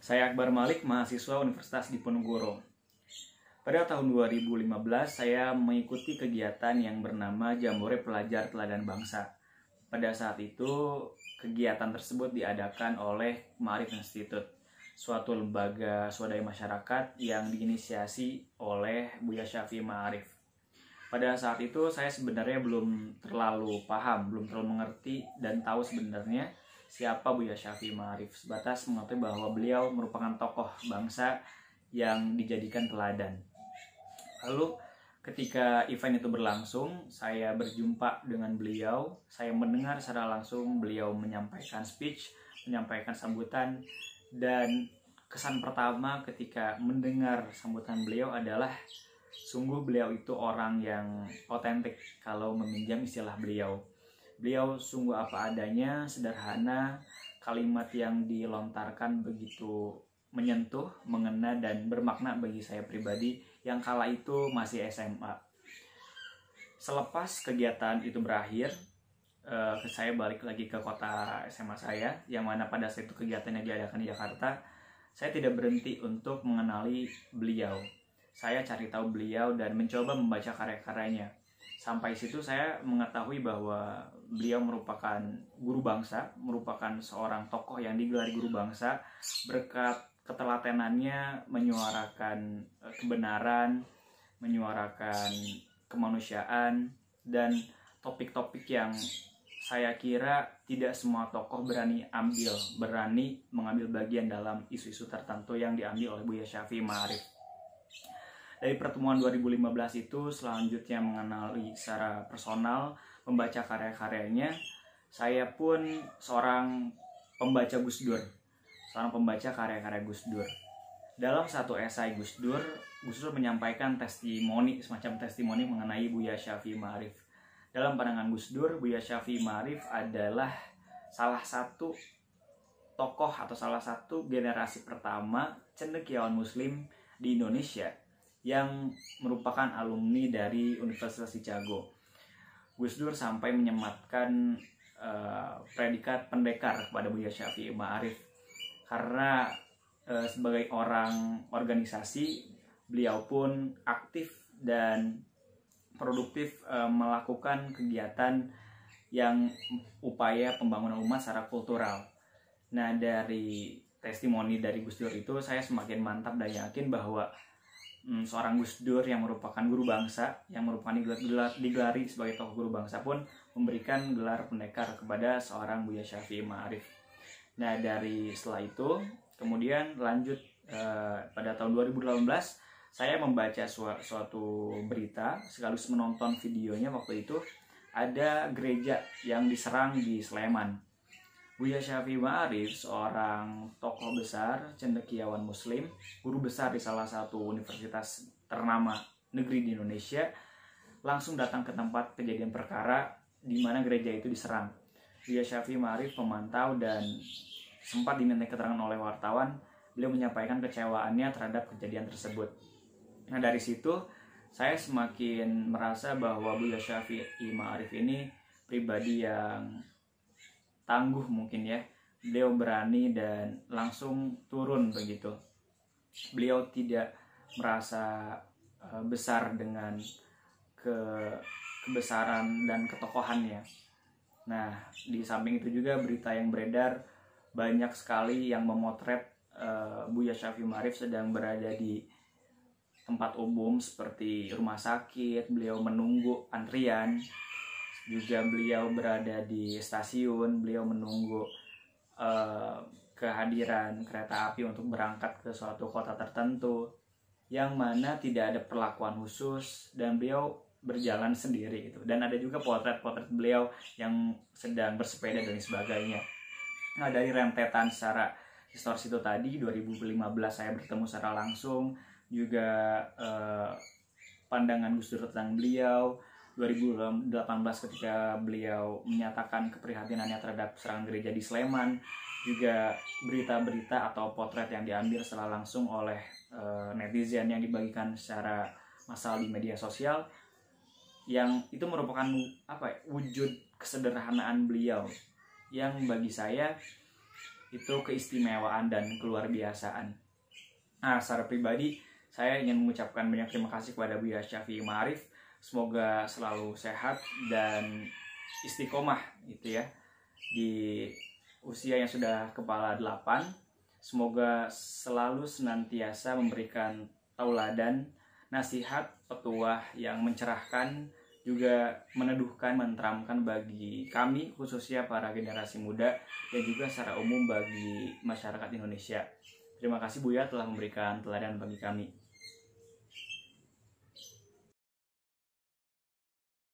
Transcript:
Saya Akbar Malik, mahasiswa Universitas Diponegoro. Pada tahun 2015, saya mengikuti kegiatan yang bernama Jambore Pelajar Teladan Bangsa. Pada saat itu, kegiatan tersebut diadakan oleh Ma'arif Institute, suatu lembaga swadaya masyarakat yang diinisiasi oleh Buya Syafi'i Ma'arif. Pada saat itu, saya sebenarnya belum terlalu paham, belum terlalu mengerti dan tahu sebenarnya siapa Buya Syafi'i Ma'arif. Sebatas mengetahui bahwa beliau merupakan tokoh bangsa yang dijadikan teladan. Lalu ketika event itu berlangsung, saya berjumpa dengan beliau. Saya mendengar secara langsung beliau menyampaikan speech, menyampaikan sambutan. Dan kesan pertama ketika mendengar sambutan beliau adalah sungguh beliau itu orang yang otentik kalau meminjam istilah beliau. Beliau sungguh apa adanya, sederhana, kalimat yang dilontarkan begitu menyentuh, mengena, dan bermakna bagi saya pribadi yang kala itu masih SMA. Selepas kegiatan itu berakhir, saya balik lagi ke kota SMA saya, yang mana pada saat itu kegiatannya diadakan di Jakarta. Saya tidak berhenti untuk mengenali beliau. Saya cari tahu beliau dan mencoba membaca karya-karyanya. Sampai situ saya mengetahui bahwa beliau merupakan guru bangsa, merupakan seorang tokoh yang digelari guru bangsa berkat ketelatenannya menyuarakan kebenaran, menyuarakan kemanusiaan, dan topik-topik yang saya kira tidak semua tokoh berani mengambil bagian dalam isu-isu tertentu yang diambil oleh Buya Syafi'i Ma'arif. Dari pertemuan 2015 itu, selanjutnya mengenali secara personal, membaca karya-karyanya, saya pun seorang pembaca Gus Dur, seorang pembaca karya-karya Gus Dur. Dalam satu esai Gus Dur menyampaikan testimoni, semacam testimoni mengenai Buya Syafi'i Ma'arif. Dalam pandangan Gus Dur, Buya Syafi'i Ma'arif adalah salah satu tokoh atau salah satu generasi pertama cendekiawan muslim di Indonesia yang merupakan alumni dari Universitas Chicago. Gus Dur sampai menyematkan predikat pendekar kepada Buya Syafi'i Ma'arif karena sebagai orang organisasi, beliau pun aktif dan produktif melakukan kegiatan yang upaya pembangunan umat secara kultural. Nah, dari testimoni dari Gus Dur itu, saya semakin mantap dan yakin bahwa seorang Gus Dur yang merupakan guru bangsa, yang merupakan digelari sebagai tokoh guru bangsa pun memberikan gelar pendekar kepada seorang Buya Syafi'i Ma'arif. Nah, dari setelah itu kemudian lanjut pada tahun 2018 saya membaca suatu berita sekaligus menonton videonya. Waktu itu ada gereja yang diserang di Sleman. Buya Syafi'i Ma'arif, seorang tokoh besar, cendekiawan muslim, guru besar di salah satu universitas ternama negeri di Indonesia, langsung datang ke tempat kejadian perkara di mana gereja itu diserang. Buya Syafi'i Ma'arif memantau dan sempat diminta keterangan oleh wartawan. Beliau menyampaikan kecewaannya terhadap kejadian tersebut. Nah, dari situ saya semakin merasa bahwa Buya Syafi'i Ma'arif ini pribadi yang tangguh mungkin ya. Beliau berani dan langsung turun begitu. Beliau tidak merasa besar dengan kebesaran dan ketokohannya. Nah, di samping itu juga berita yang beredar banyak sekali yang memotret Buya Syafi'i Ma'arif sedang berada di tempat umum seperti rumah sakit, beliau menunggu antrian, juga beliau berada di stasiun, beliau menunggu kehadiran kereta api untuk berangkat ke suatu kota tertentu, yang mana tidak ada perlakuan khusus dan beliau berjalan sendiri gitu. Dan ada juga potret-potret beliau yang sedang bersepeda dan sebagainya. Nah, dari rentetan secara historis itu tadi, 2015 saya bertemu secara langsung, juga pandangan Gus Dur tentang beliau, 2018 ketika beliau menyatakan keprihatinannya terhadap serangan gereja di Sleman, juga berita-berita atau potret yang diambil secara langsung oleh netizen yang dibagikan secara massal di media sosial, yang itu merupakan wujud kesederhanaan beliau yang bagi saya itu keistimewaan dan keluar biasaan. Nah, secara pribadi saya ingin mengucapkan banyak terima kasih kepada Buya Syafi'i Ma'arif. Semoga selalu sehat dan istiqomah gitu ya di usia yang sudah kepala 8. Semoga selalu senantiasa memberikan tauladan, nasihat, petuah yang mencerahkan, juga meneduhkan, menenteramkan bagi kami, khususnya para generasi muda, dan juga secara umum bagi masyarakat Indonesia. Terima kasih Buya telah memberikan teladan bagi kami.